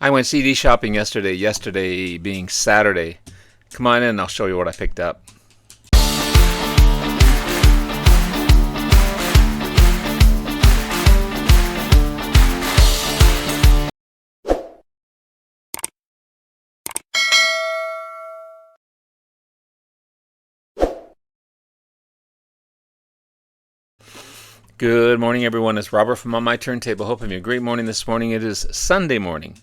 I went CD shopping yesterday being Saturday. Come on in and I'll show you what I picked up. Good morning, everyone. It's Robert from On My Turntable. Hope I'm having a great morning this morning. It is Sunday morning,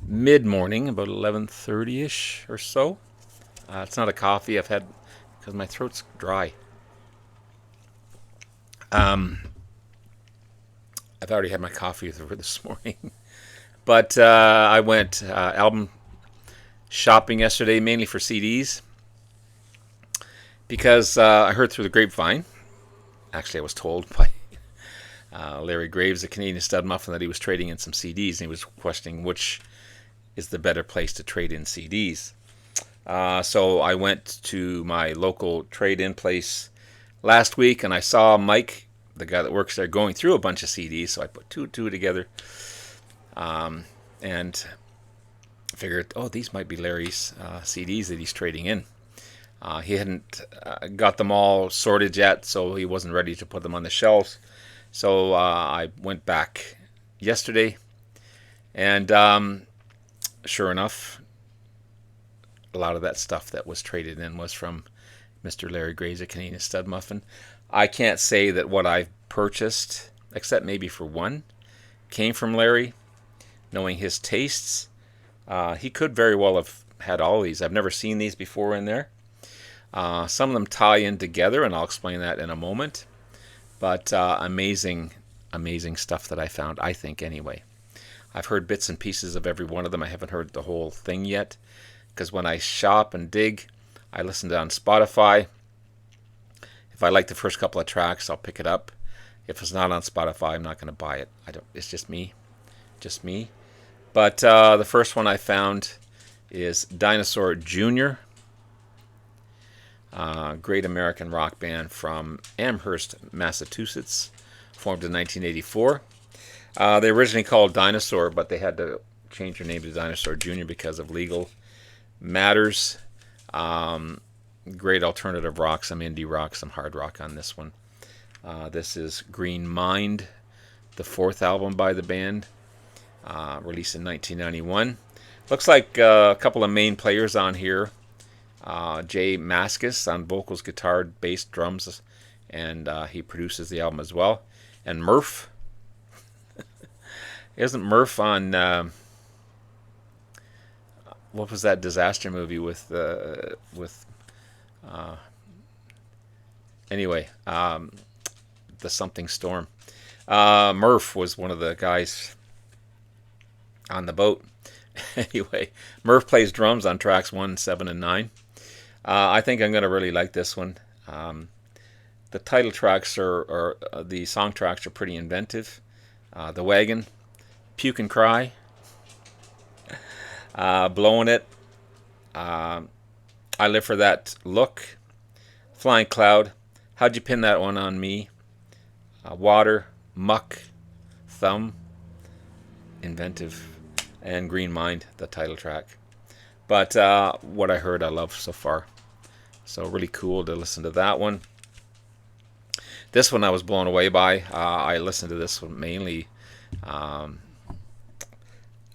mid-morning, about 11:30ish or so. It's not a coffee I've had because my throat's dry. I've already had my coffee for this morning. But I went album shopping yesterday, mainly for CDs, because I heard through the grapevine. Actually, I was told by Larry Graves, the Canadian Studmuffin, that he was trading in some CDs, and he was questioning which is the better place to trade in CDs. So I went to my local trade-in place last week, and I saw Mike, the guy that works there, going through a bunch of CDs, so I put two together and figured, oh, these might be Larry's CDs that he's trading in. He hadn't got them all sorted yet, so he wasn't ready to put them on the shelves. So I went back yesterday, and sure enough, a lot of that stuff that was traded in was from Mr. Larry Graves, a Canadian Studmuffin. I can't say that what I've purchased, except maybe for one, came from Larry. Knowing his tastes, he could very well have had all these. I've never seen these before in there. Some of them tie in together, and I'll explain that in a moment. But amazing stuff that I found, I think, anyway. I've heard bits and pieces of every one of them. I haven't heard the whole thing yet, because when I shop and dig, I listen to it on Spotify. If I like the first couple of tracks, I'll pick it up. If it's not on Spotify, I'm not going to buy it. It's just me. But the first one I found is Dinosaur Jr., great American rock band from Amherst, Massachusetts, formed in 1984. They originally called Dinosaur, but they had to change their name to Dinosaur Jr. because of legal matters. Great alternative rock, some indie rock, some hard rock on this one. This is Green Mind, the fourth album by the band, released in 1991. Looks like a couple of main players on here. Jay Mascis on vocals, guitar, bass, drums, and he produces the album as well. And Murph. Isn't Murph on what was that disaster movie with anyway, the something storm. Murph was one of the guys on the boat. Anyway, Murph plays drums on tracks 1, 7, and 9. I think I'm going to really like this one. The title tracks or the song tracks are pretty inventive. The Wagon, Puke and Cry, Blowing It, I Live for That Look, Flying Cloud, How'd You Pin That One on Me, Water, Muck, Thumb, inventive, and Green Mind, the title track. But what I heard, I love so far. So really cool to listen to that one. This one I was blown away by. I listened to this one mainly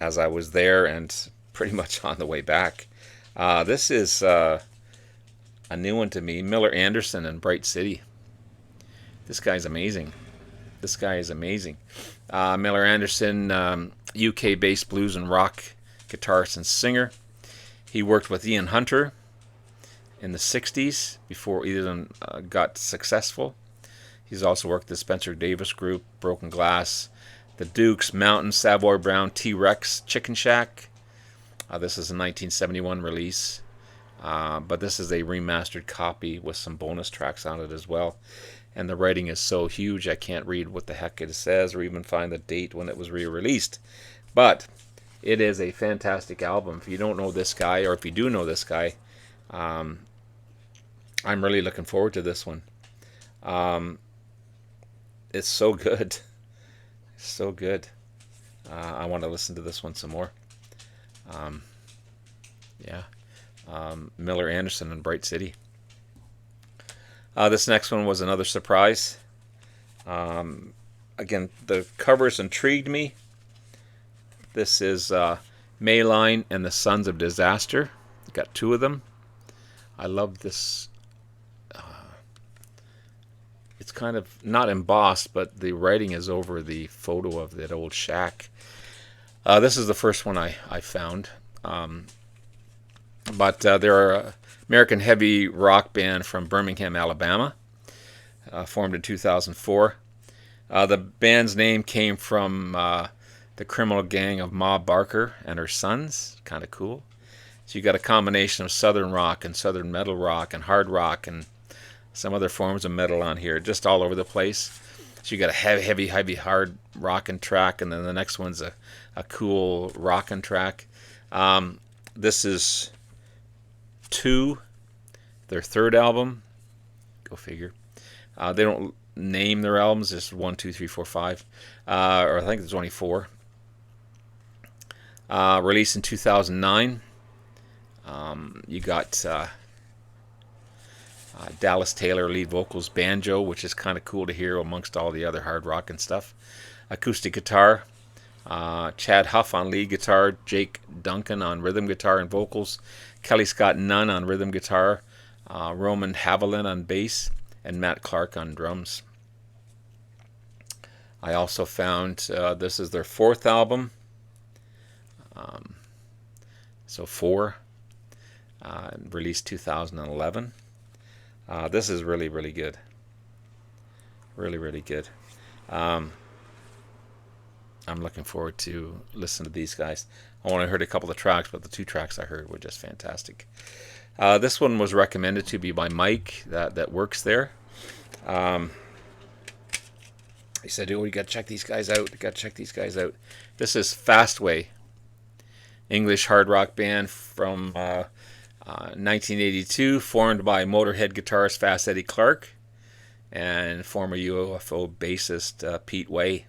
as I was there and pretty much on the way back. This is a new one to me. Miller Anderson and Bright City. This guy's amazing. Miller Anderson, UK-based blues and rock guitarist and singer. He worked with Ian Hunter in the 60s before either of them got successful. He's also worked the Spencer Davis Group, Broken Glass, The Dukes, Mountain, Savoy Brown, T-Rex, Chicken Shack. This is a 1971 release, but this is a remastered copy with some bonus tracks on it as well. And the writing is so huge I can't read what the heck it says or even find the date when it was re-released. But it is a fantastic album. If you don't know this guy, or if you do know this guy, I'm really looking forward to this one. It's so good. I want to listen to this one some more. Um, yeah, Miller Anderson and Bright City. This next one was another surprise. Again, the covers intrigued me. This is Meline and the Sons of Disaster. Got two of them. I love this. It's kind of not embossed, but the writing is over the photo of that old shack. This is the first one I found. But they're an American heavy rock band from Birmingham, Alabama, formed in 2004. The band's name came from the criminal gang of Ma Barker and her sons. Kind of cool. So you got a combination of southern rock and southern metal rock and hard rock and some other forms of metal on here, just all over the place. So you got a heavy, hard rockin' track, and then the next one's a cool rockin' track. This is their third album. Go figure. They don't name their albums, just 1, 2, 3, 4, 5, or I think there's only 4. Released in 2009. You got Dallas Taylor lead vocals, banjo, which is kind of cool to hear amongst all the other hard rock and stuff. Acoustic guitar, Chad Huff on lead guitar, Jake Duncan on rhythm guitar and vocals, Kelly Scott Nunn on rhythm guitar, Roman Haviland on bass, and Matt Clark on drums. I also found this is their 4th album, so 4, released 2011. This is really, really good. Really, really good. I'm looking forward to listening to these guys. I only heard a couple of tracks, but the 2 tracks I heard were just fantastic. This one was recommended to me by Mike that works there. He said, "Oh, you got to check these guys out. You got to check these guys out." This is Fastway, English hard rock band from 1982, formed by Motorhead guitarist Fast Eddie Clarke and former UFO bassist Pete Way.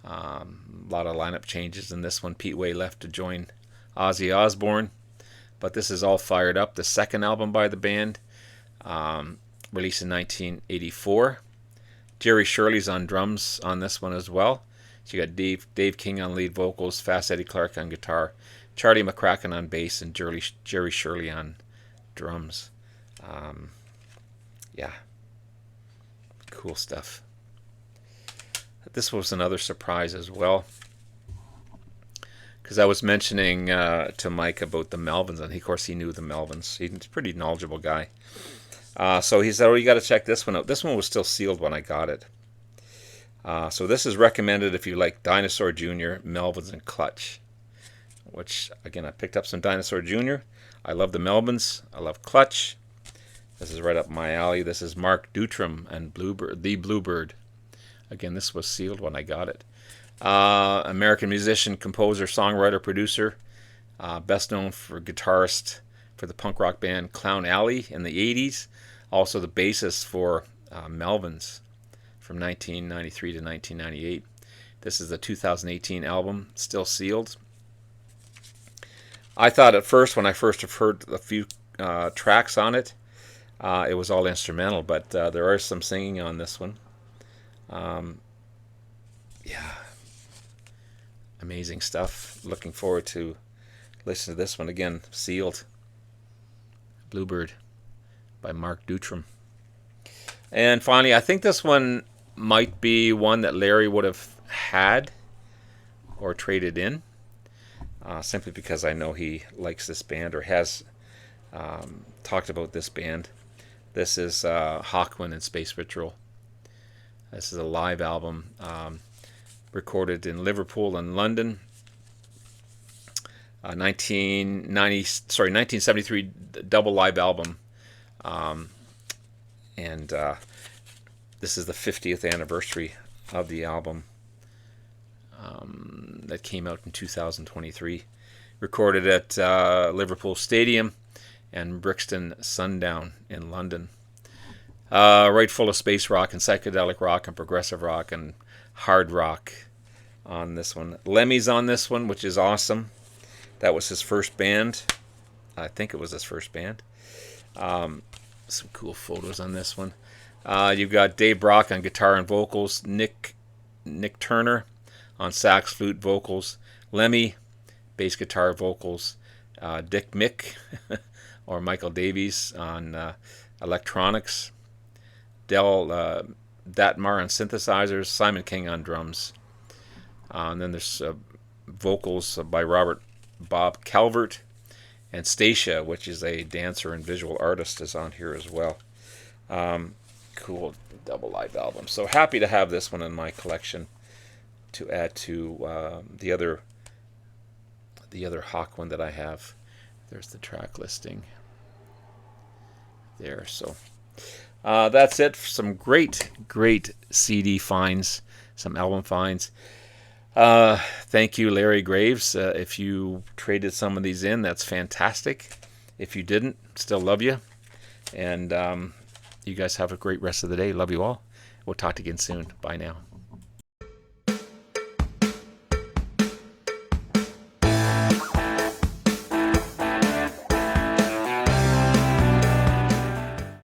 A lot of lineup changes in this one. Pete Way left to join Ozzy Osbourne, but this is All Fired Up, the 2nd album by the band, released in 1984. Jerry Shirley's on drums on this one as well. So you got Dave King on lead vocals, Fast Eddie Clarke on guitar, Charlie McCracken on bass, and Jerry Shirley on drums. Yeah, cool stuff. This was another surprise as well, because I was mentioning to Mike about the Melvins, and of course he knew the Melvins. He's a pretty knowledgeable guy. So he said, "Oh, you got to check this one out." This one was still sealed when I got it. So this is recommended if you like Dinosaur Jr., Melvins, and Clutch. Which, again, I picked up some Dinosaur Jr. I love the Melvins. I love Clutch. This is right up my alley. This is Mark Dutram and the Bluebird. Again, this was sealed when I got it. American musician, composer, songwriter, producer. Best known for guitarist for the punk rock band Clown Alley in the 80s. Also the bassist for Melvins from 1993 to 1998. This is the 2018 album, still sealed. I thought at first, when I first heard a few tracks on it, it was all instrumental, but there are some singing on this one. Yeah, amazing stuff. Looking forward to listening to this one again, sealed. Bluebird by Mark Dutram. And finally, I think this one might be one that Larry would have had or traded in, simply because I know he likes this band or has talked about this band. This is Hawkwin and Space Patrol. This is a live album recorded in Liverpool and London. 1973 double live album, and this is the 50th anniversary of the album that came out in 2023. Recorded at Liverpool Stadium and Brixton Sundown in London. Right full of space rock and psychedelic rock and progressive rock and hard rock. on this one. Lemmy's on this one, which is awesome. That was his first band. I think it was his first band. Some cool photos on this one. You've got Dave Brock on guitar and vocals, Nick Turner on sax, flute, vocals, Lemmy, bass guitar, vocals, Dick Mick or Michael Davies on electronics, Del Datmar on synthesizers, Simon King on drums. And then there's vocals by Bob Calvert, and Stacia, which is a dancer and visual artist, is on here as well. Cool double live album. So happy to have this one in my collection to add to the other Hawkwin that I have. There's the track listing there. So that's it. Some great CD finds, some album finds. Thank you, Larry Graves. If you traded some of these in, that's fantastic. If you didn't, still love you. And you guys have a great rest of the day. Love you all. We'll talk to you again soon. Bye now.